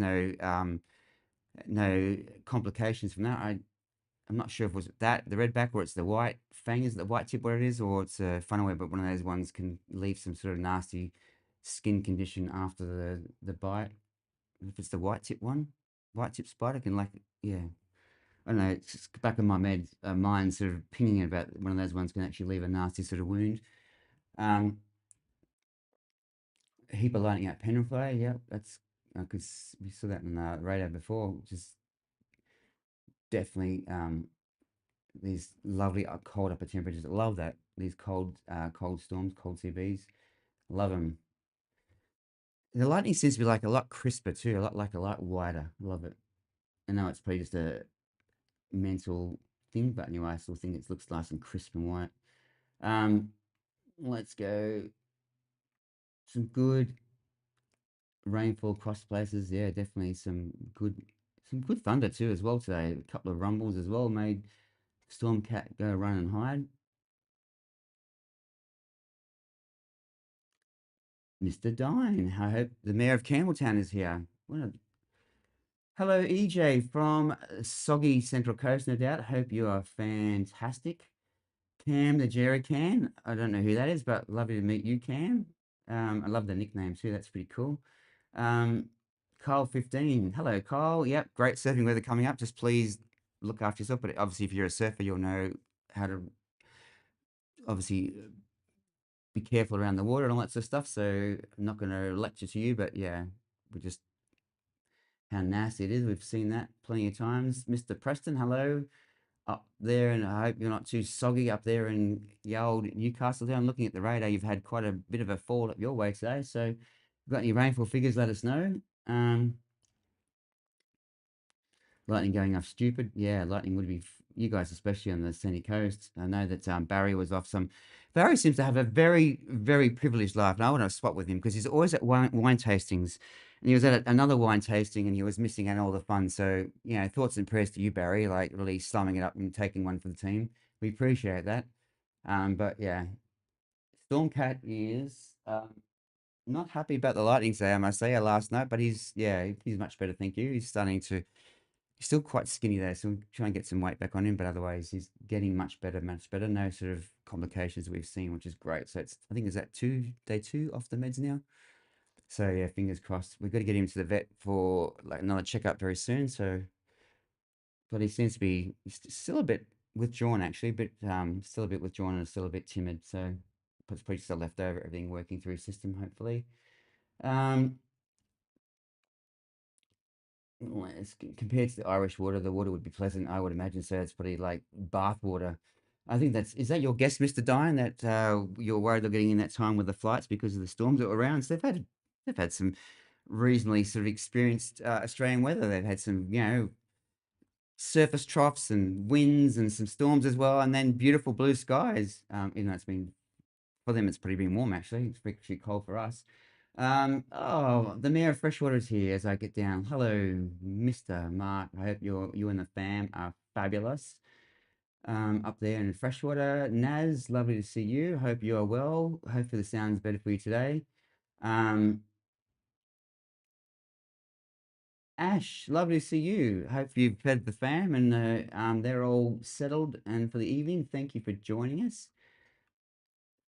no complications from that. I'm not sure if it was that the redback or it's the white fang, is the white tip where it is, or it's a funnel web, but one of those ones can leave some sort of nasty skin condition after the bite. If it's the white tip one, white tip spider can, like, yeah. I don't know, it's just back in my mind sort of pinging about one of those ones can actually leave a nasty sort of wound. A heap of lightning out Penrith, yeah, that's because we saw that on the radar before, which is definitely these lovely cold upper temperatures. I love that. These cold storms, cold CBs. Love them. The lightning seems to be like a lot crisper too, a lot whiter. Love it. I know it's probably just a mental thing, but anyway, I still think it looks nice and crisp and white. Let's go. Some good rainfall across places. Yeah, definitely some good thunder too as well today. A couple of rumbles as well made Stormcat go run and hide. Mr. Dine. I hope the mayor of Campbelltown is here. Hello, EJ from soggy Central Coast, no doubt. Hope you are fantastic. Cam the Jerry Can. I don't know who that is, but lovely to meet you, Cam. I love the nickname too. That's pretty cool. Um, Kyle 15. Hello, Kyle. Yep, great surfing weather coming up. Just please look after yourself. But obviously, if you're a surfer, you'll know how to obviously be careful around the water and all that sort of stuff. So I'm not going to lecture to you, but yeah, we just how nasty it is. We've seen that plenty of times. Mr. Preston, hello up there, and I hope you're not too soggy up there in the old Newcastle there. I'm looking at the radar. You've had quite a bit of a fall up your way today. So, if you've got any rainfall figures, let us know. Lightning going off stupid. Yeah, lightning would be you guys, especially on the sunny coast. I know that Barry was off some. Barry seems to have a very, very privileged life. And I want to spot with him because he's always at wine tastings. And he was at another wine tasting and he was missing out on all the fun. So, thoughts and prayers to you, Barry, like really slumming it up and taking one for the team. We appreciate that. But yeah, Stormcat is not happy about the lightning today, I must say, last night. But he's much better, thank you. He's starting to He's still quite skinny there, so we'll try and get some weight back on him. But otherwise, he's getting much better, much better. No sort of complications that we've seen, which is great. So I think is that day two off the meds now. So yeah, fingers crossed. We've got to get him to the vet for like another checkup very soon. So, but he seems to be still a bit withdrawn actually, but still a bit withdrawn and still a bit timid. So, but it's probably still left over everything working through his system, hopefully. Um, Well, compared to the Irish water, the water would be pleasant, I would imagine. So it's probably like bath water. I think is that your guess, Mr. Dine, that you're worried they're getting in that time with the flights because of the storms that were around. So they've had some reasonably sort of experienced Australian weather. They've had some, surface troughs and winds and some storms as well, and then beautiful blue skies. Even though it's been for them, it's pretty been warm actually. It's pretty cold for us. The mayor of Freshwater is here as I get down. Hello, Mr. Mark. I hope you and the fam are fabulous. Up there in Freshwater. Naz, lovely to see you. Hope you are well. Hopefully the sound's better for you today. Um, Ash, lovely to see you. Hope you've fed the fam and they're all settled and for the evening. Thank you for joining us.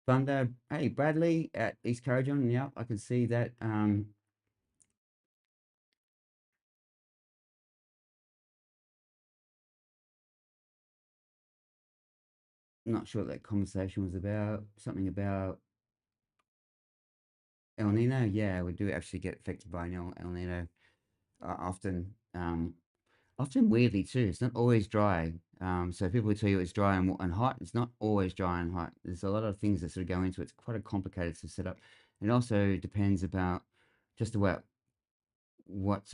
Thunder, hey, Bradley at East Currajong. Yep, I can see that. Not sure what that conversation was about. Something about El Nino. Yeah, we do actually get affected by an El Nino often. Often weirdly too. It's not always dry. So people will tell you it's dry and hot. It's not always dry and hot. There's a lot of things that sort of go into it. It's quite a complicated to set up. It also depends about just about what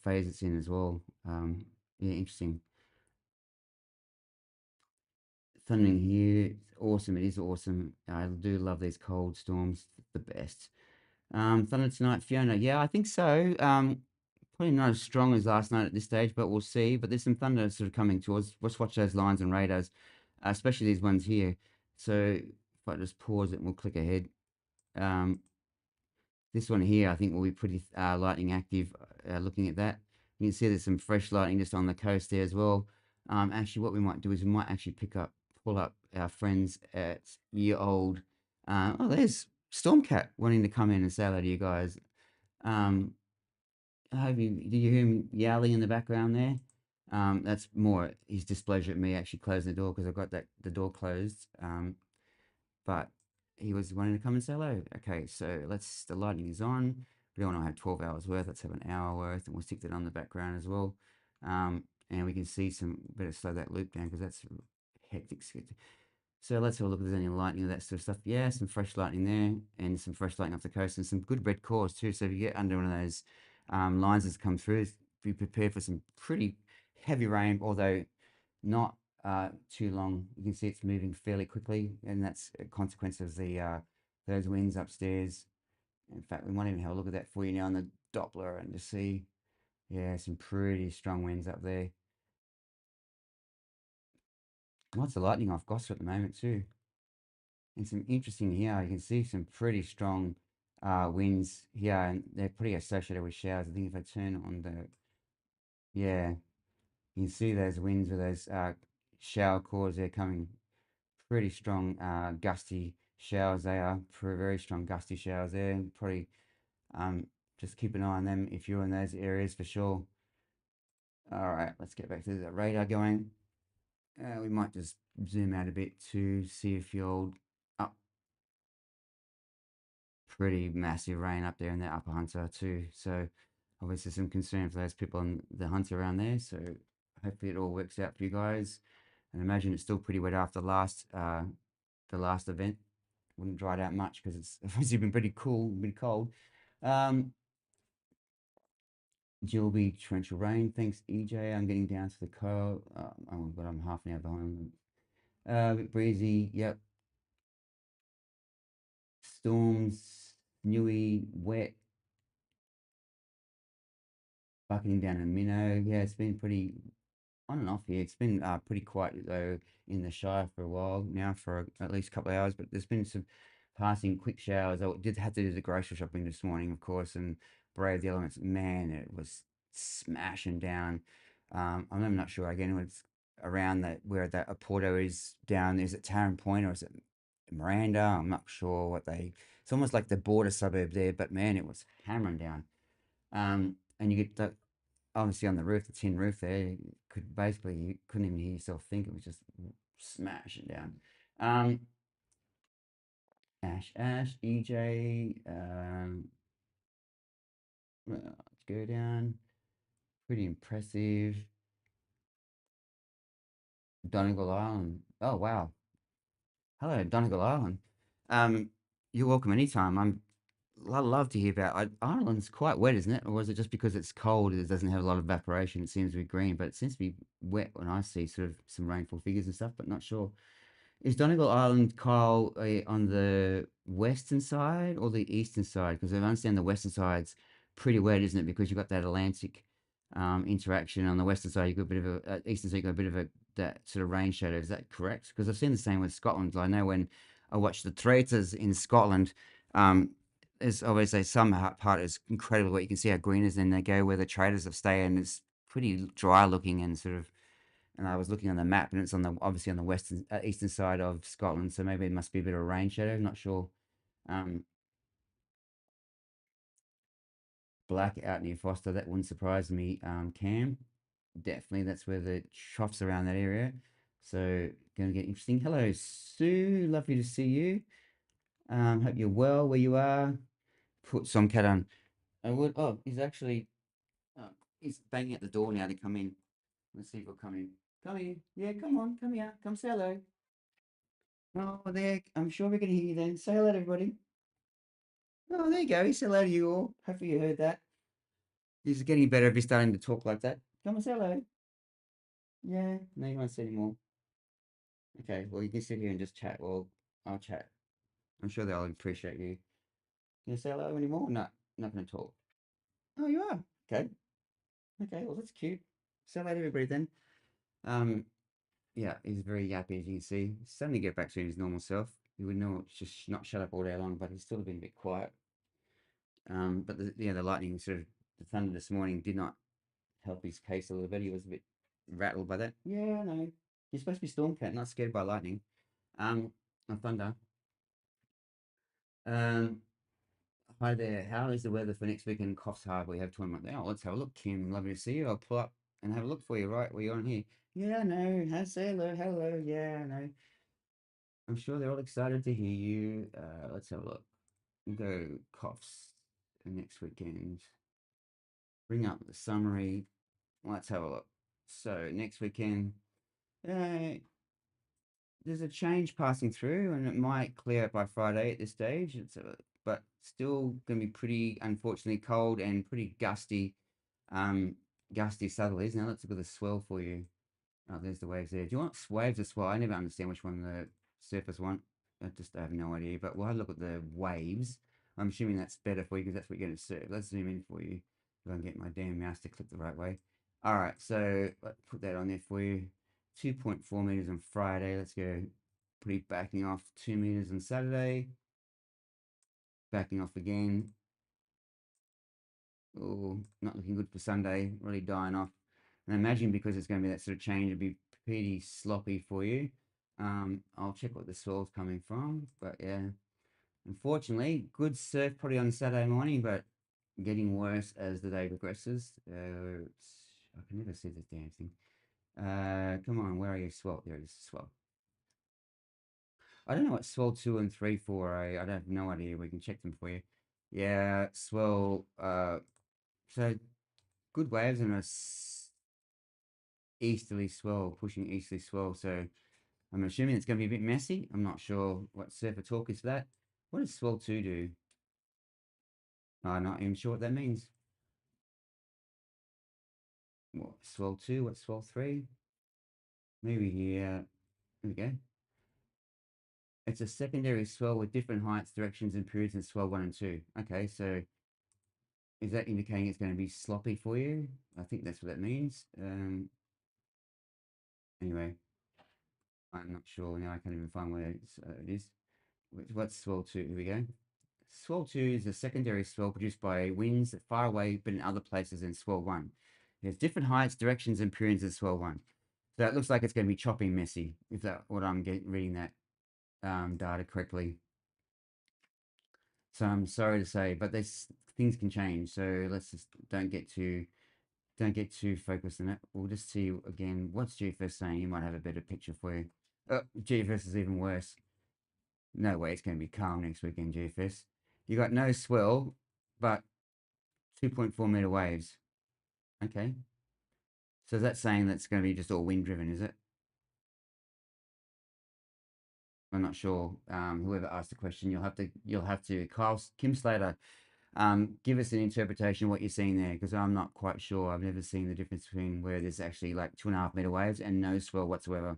phase it's in as well. Yeah, interesting. Thundering here, it's awesome. It is awesome. I do love these cold storms. The best. Thunder tonight, Fiona. Yeah, I think so. Probably not as strong as last night at this stage, but we'll see. But there's some thunder sort of coming towards. Let's watch those lines and radars, especially these ones here. So if I just pause it and we'll click ahead. Um, this one here, I think, will be pretty lightning active. Looking at that, you can see there's some fresh lightning just on the coast there as well. Actually, what we might do is we might actually pull up our friends at year old. There's Stormcat wanting to come in and say hello to you guys. Um, I hope do you hear him yowling in the background there? That's more his displeasure at me actually closing the door because I've got the door closed. But he was wanting to come and say hello. Okay, so the lighting is on. We don't want to have 12 hours worth. Let's have an hour worth, and we'll stick that on the background as well. And we can see better slow that loop down because that's hectic. So let's have a look if there's any lightning or that sort of stuff. Yeah, some fresh lightning there and some fresh lightning off the coast and some good red cores too. So if you get under one of those lines that's come through, be prepared for some pretty heavy rain, although not too long. You can see it's moving fairly quickly, and that's a consequence of those winds upstairs. In fact, we might even have a look at that for you now on the Doppler and just see, yeah, some pretty strong winds up there. Lots of lightning off Gosford at the moment too. And some interesting here, you can see some pretty strong. winds here, and they're pretty associated with showers. I think if I turn on the, yeah, you can see those winds with those shower cores. They're coming pretty strong, gusty showers. They are very strong, gusty showers there. Probably um, just keep an eye on them if you're in those areas for sure. All right, let's get back to the radar going. We might just zoom out a bit to see if you're up. Pretty massive rain up there in the upper Hunter too. So obviously some concern for those people on the Hunter around there. So hopefully it all works out for you guys. And imagine it's still pretty wet after the last event. Wouldn't dry it out much because it's obviously been pretty cool, pretty cold. Um, Gilby torrential rain. Thanks, EJ. I'm getting down to the coast. Oh, but I'm half an hour behind. A bit breezy. Yep. Storms, snowy, wet, bucketing down a minnow. Yeah, it's been pretty on and off here. It's been pretty quiet though in the Shire for a while now, for at least a couple of hours. But there's been some passing quick showers. I did have to do the grocery shopping this morning, of course, and brave the elements. Man, it was smashing down. I'm not sure again. It's around that where that Oporto is down. Is it Tarrant Point or is it Miranda? I'm not sure what they. It's almost like the border suburb there, but man, it was hammering down. And you get the obviously on the roof, the tin roof there, you could basically you couldn't even hear yourself think. It was just smashing down. Um, EJ. Let's go down. Pretty impressive. Donegal Island. Oh wow. Hello, Donegal Island. Um, you're welcome anytime. I love to hear about Ireland's quite wet, isn't it? Or is it just because it's cold, it doesn't have a lot of evaporation, it seems to be green, but it seems to be wet when I see sort of some rainfall figures and stuff, but not sure. Is Donegal Island, Kyle, on the western side or the eastern side? Because I understand the western side's pretty wet, isn't it? Because you've got that Atlantic interaction. On the western side, you've got a bit of a, eastern side, you've got a bit of a, that sort of rain shadow. Is that correct? Because I've seen the same with Scotland. I know when I watch the Traitors in Scotland, um, there's obviously some part is incredible wet. You can see how green it is, and they go where the Traitors have stayed, and it's pretty dry looking and sort of, and I was looking on the map, and it's on the obviously on the western eastern side of Scotland, so maybe it must be a bit of a rain shadow. Not sure. Um, Black out near Foster, that wouldn't surprise me. Cam, definitely that's where the troughs around that area. So going to get interesting. Hello, Sue. Lovely to see you. Hope you're well where you are. Put some cat on. I would. Oh, he's actually. Uh, he's banging at the door now to come in. Let's see if he'll come in. Come in. Yeah, come on. Come here. Come say hello. Oh, there. I'm sure we can hear you then. Say hello to everybody. Oh, there you go. He said hello to you all. Hopefully you heard that. He's getting better if he's starting to talk like that. Come and say hello. Yeah. No, you won't say anymore. Okay. Well, you can sit here and just chat. Well, I'll chat. I'm sure they'll appreciate you. Can you say hello anymore? No, not going to talk. Oh, you are. Okay. Okay. Well, that's cute. Say hello to everybody then. Um, yeah, he's very yappy as you can see. He's starting to get back to his normal self. You would know it's just not shut up all day long, but he's still been a bit quiet. But the lightning sort of the thunder this morning did not help his case a little bit. He was a bit rattled by that. Yeah, no. You're supposed to be storm cat, not scared by lightning. Or thunder. Um, Hi there. How is the weather for next week in Coffs Harbour? We have tournament there. Oh, let's have a look, Kim. Lovely to see you. I'll pull up and have a look for you right where you're on here. Yeah, I know. Say hello, hello. Yeah, I know. I'm sure they're all excited to hear you. Let's have a look. Go Coffs next weekend. Bring up the summary. Let's have a look. So next weekend, uh, there's a change passing through, and it might clear up by Friday at this stage. But still going to be pretty, unfortunately, cold and pretty gusty, gusty southerlies. Now let's look at the swell for you. Oh, there's the waves there. Do you want waves or swell? I never understand which one the surface want. I have no idea. But we'll have a look at the waves. I'm assuming that's better for you because that's what you're going to serve. Let's zoom in for you. If I can get my damn mouse to click the right way. All right, so let's put that on there for you. 2.4 meters on Friday. Let's go. Pretty backing off 2 meters on Saturday. backing off again. Oh, not looking good for Sunday, really dying off. And I imagine because it's going to be that sort of change, it'll be pretty sloppy for you. I'll check what the swell's coming from, but yeah, unfortunately, good surf probably on Saturday morning, but getting worse as the day progresses. I can never see this damn thing. Come on, where are you? Swell. There it is, swell. I don't know what swell 2 and 3 for. I don't have no idea. We can check them for you. Yeah, swell. So good waves and a easterly swell, pushing easterly swell. So I'm assuming it's going to be a bit messy. I'm not sure what surfer talk is for that. What does swell 2 do? I'm not even sure what that means. What swell 2? What's swell 3? Maybe here. Here we go. It's a secondary swell with different heights, directions, and periods in swell 1 and 2. Okay, so is that indicating it's going to be sloppy for you? I think that's what that means. Anyway, I'm not sure now. I can't even find where it is. What's swell 2? Here we go. Swell 2 is a secondary swell produced by winds far away but in other places than swell 1. There's different heights, directions, and periods in swell 1. So it looks like it's going to be choppy and messy, if that what I'm reading that data correctly. So I'm sorry to say, but this things can change. So let's just don't get too focused on it. We'll just see again what's GFS saying. You might have a better picture for you. GFS is even worse. No way it's going to be calm next weekend, GFS. You got no swell, but 2.4 meter waves. Okay. So that's saying that's going to be just all wind driven, is it? I'm not sure. Whoever asked the question, you'll have to Kim Slater, give us an interpretation of what you're seeing there, because I'm not quite sure. I've never seen the difference between where there's actually like 2.5 meter waves and no swell whatsoever.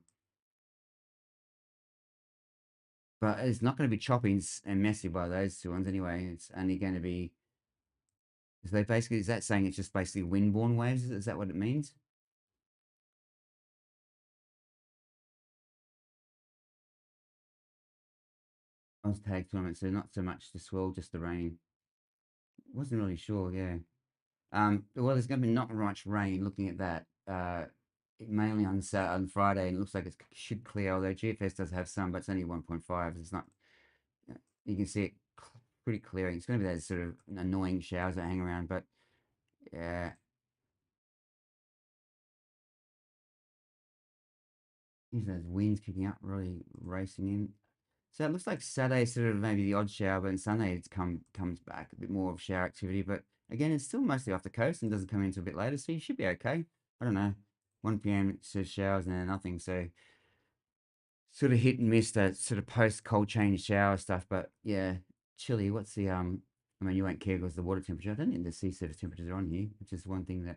But it's not going to be choppy and messy by those two ones anyway. It's only going to be. So basically, is that saying it's just basically windborne waves? Is that what it means? I was tagged to it, so not so much the swell, just the rain. Wasn't really sure. Yeah. Well, there's going to be not much rain. Looking at that, mainly on Friday, and it looks like it should clear. Although GFS does have some, but it's only 1.5. It's not. You can see it pretty clear. It's going to be those sort of annoying showers that hang around, but yeah, those winds kicking up, really racing in. So it looks like Saturday sort of maybe the odd shower, but on Sunday it's comes back a bit more of shower activity. But again, it's still mostly off the coast and doesn't come in until a bit later, so you should be okay. I don't know. 1 p.m. it says showers and then nothing, so sort of hit and miss that sort of post cold change shower stuff. But yeah, chilly. What's the I mean, you won't care because the water temperature. I don't think the sea surface temperatures are on here, which is one thing that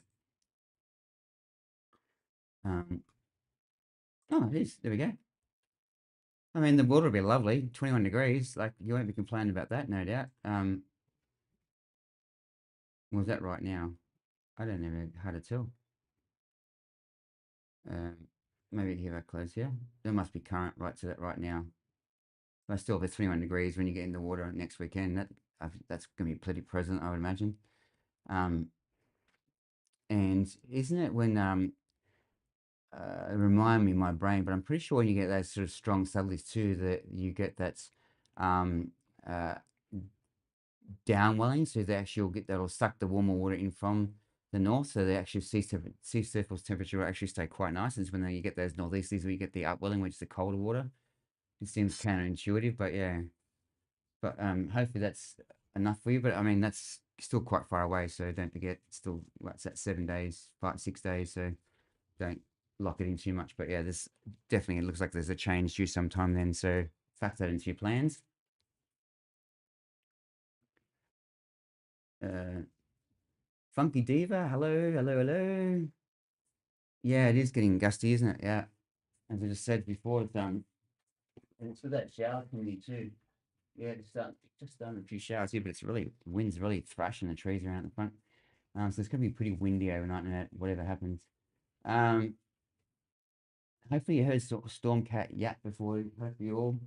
um. Oh, it is. There we go. I mean, the water will be lovely, 21 degrees. Like you won't be complaining about that, no doubt. Was that right now? I don't know how to tell. Um, maybe here I close here. There must be current right to that right now. But still, if it's 21 degrees when you get in the water next weekend, that's going to be pretty present, I would imagine. Um, and isn't it when remind me my brain, but I'm pretty sure when you get those sort of strong southerlies too, that you get that um, uh, downwelling, so they actually will get that'll suck the warmer water in from the north, so the actual sea surface temperature will actually stay quite nice. It's when you get those northeasterlies where you get the upwelling, which is the colder water. It seems counterintuitive, but yeah. But hopefully that's enough for you. But I mean that's still quite far away, so don't forget. It's still what's that 7 days, 5 6 days, so don't lock it in too much. But yeah, this definitely it looks like there's a change due sometime then, so factor that into your plans. Uh, Funky Diva, hello, hello, hello. Yeah, it is getting gusty, isn't it? Yeah. As I just said before, it's with that shower committee too. Yeah, just done a few showers here, but it's really wind's really thrashing the trees around the front. So it's gonna be pretty windy overnight, and whatever happens. Um, hopefully you heard Storm Cat yap before. Hopefully you all.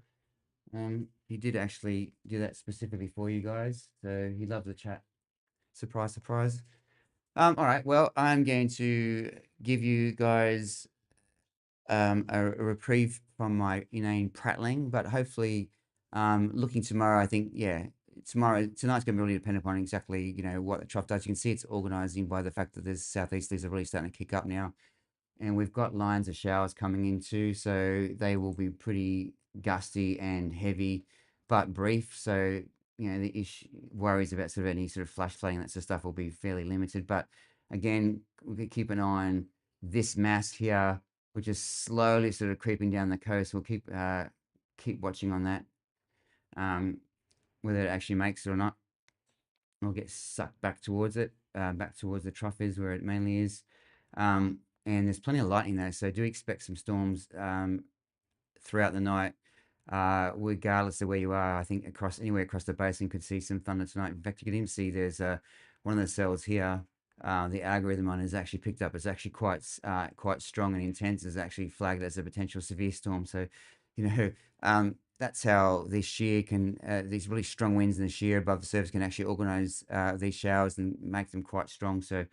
he did actually do that specifically for you guys. So he loved the chat. Surprise, surprise. All right. Well, I'm going to give you guys a reprieve from my inane prattling, but hopefully, looking tomorrow, I think, yeah, tonight's going to be really dependent upon exactly, what the trough does. You can see it's organising by the fact that there's southeasterlies are really starting to kick up now, and we've got lines of showers coming in too, so they will be pretty gusty and heavy, but brief. So the worries about sort of any sort of flash flooding, that sort of stuff will be fairly limited. But again, we could keep an eye on this mass here, which is slowly sort of creeping down the coast. We'll keep watching on that, whether it actually makes it or not. We'll get sucked back towards it, back towards the trough is where it mainly is. And there's plenty of lightning there, so do expect some storms throughout the night, regardless of where you are. I think anywhere across the basin could see some thunder tonight. In fact, you can even see there's one of the cells here. The algorithm on it is actually picked up. It's actually quite strong and intense. It's actually flagged as a potential severe storm. So, that's how this shear can, these really strong winds in the shear above the surface can actually organize these showers and make them quite strong. So,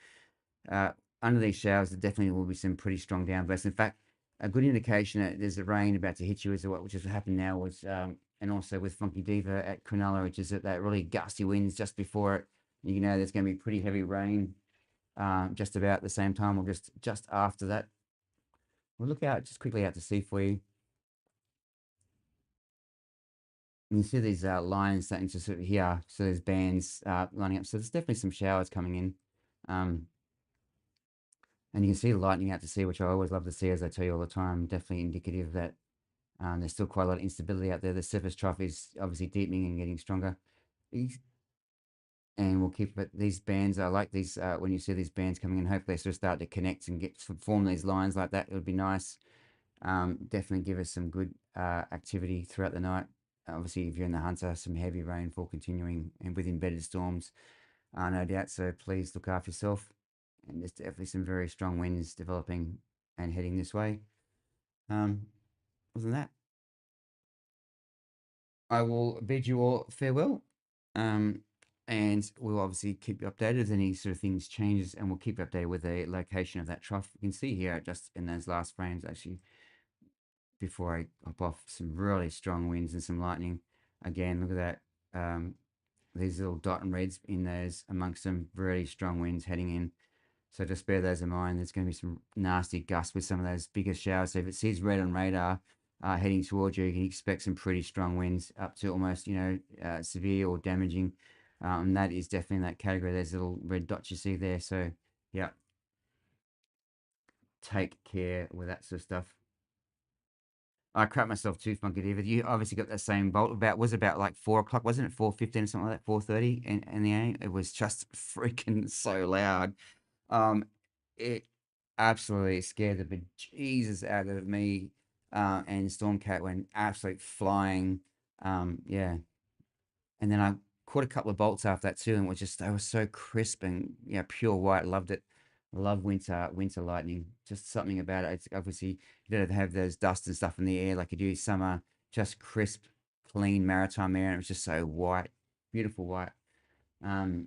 under these showers, there definitely will be some pretty strong downbursts. In fact, a good indication that there's a rain about to hit you is which has happened now was, and also with Funky Diva at Cronulla, which is that really gusty winds just before it. There's going to be pretty heavy rain just about at the same time or just after that. We'll look out just quickly out to sea for you. And you see these lines starting to sort of here. So there's bands lining up. So there's definitely some showers coming in. And you can see the lightning out to sea, which I always love to see, as I tell you all the time. Definitely indicative that there's still quite a lot of instability out there. The surface trough is obviously deepening and getting stronger. And we'll keep it. These bands, I like these, when you see these bands coming in, hopefully they sort of start to connect and form these lines like that. It would be nice. Definitely give us some good activity throughout the night. Obviously, if you're in the Hunter, some heavy rainfall continuing and with embedded storms, no doubt. So please look after yourself. And there's definitely some very strong winds developing and heading this way. Other than that, I will bid you all farewell. And we'll obviously keep you updated if any sort of things changes, and we'll keep you updated with the location of that trough. You can see here just in those last frames, actually, before I hop off, some really strong winds and some lightning. Again, look at that. These little dot and reds in those amongst some really strong winds heading in. So just bear those in mind. There's going to be some nasty gusts with some of those bigger showers. So if it sees red on radar heading towards you, you can expect some pretty strong winds up to almost, severe or damaging. And that is definitely in that category. There's little red dots you see there. So, yeah, take care with that sort of stuff. I crap myself too, Funky Diva. You obviously got that same bolt. Was about like 4 o'clock, wasn't it? 4:15 or something like that. 4:30 in the AM. It was just freaking so loud. It absolutely scared the bejesus out of me. And Stormcat went absolute flying. Yeah. And then I caught a couple of bolts after that too, and they were so crisp and pure white. Loved it. Love winter lightning. Just something about it. It's obviously you don't have those dust and stuff in the air like you do summer. Just crisp, clean maritime air, and it was just so white, beautiful white. All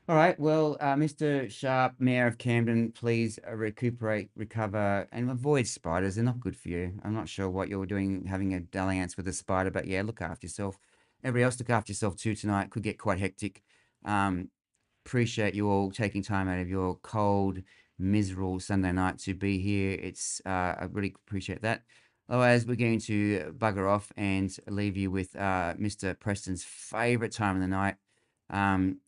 right. Well, Mr. Sharp, Mayor of Camden, please recuperate, recover, and avoid spiders. They're not good for you. I'm not sure what you're doing, having a dalliance with a spider, but yeah, look after yourself. Everybody else, look after yourself too tonight. Could get quite hectic. Appreciate you all taking time out of your cold, miserable Sunday night to be here. I really appreciate that. Otherwise, we're going to bugger off and leave you with Mr. Preston's favourite time of the night,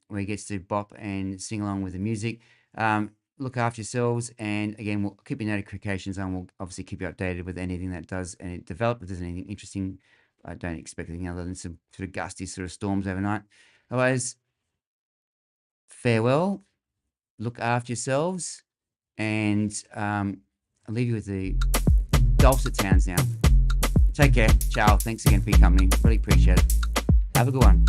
where he gets to bop and sing along with the music. Look after yourselves, and again, we'll keep your notifications on. We'll obviously keep you updated with anything that does and it develop. If there's anything interesting, I don't expect anything other than some sort of gusty sort of storms overnight. Otherwise, farewell. Look after yourselves, and I'll leave you with the dulcet tones now. Take care. Ciao. Thanks again for your company. Really appreciate it. Have a good one.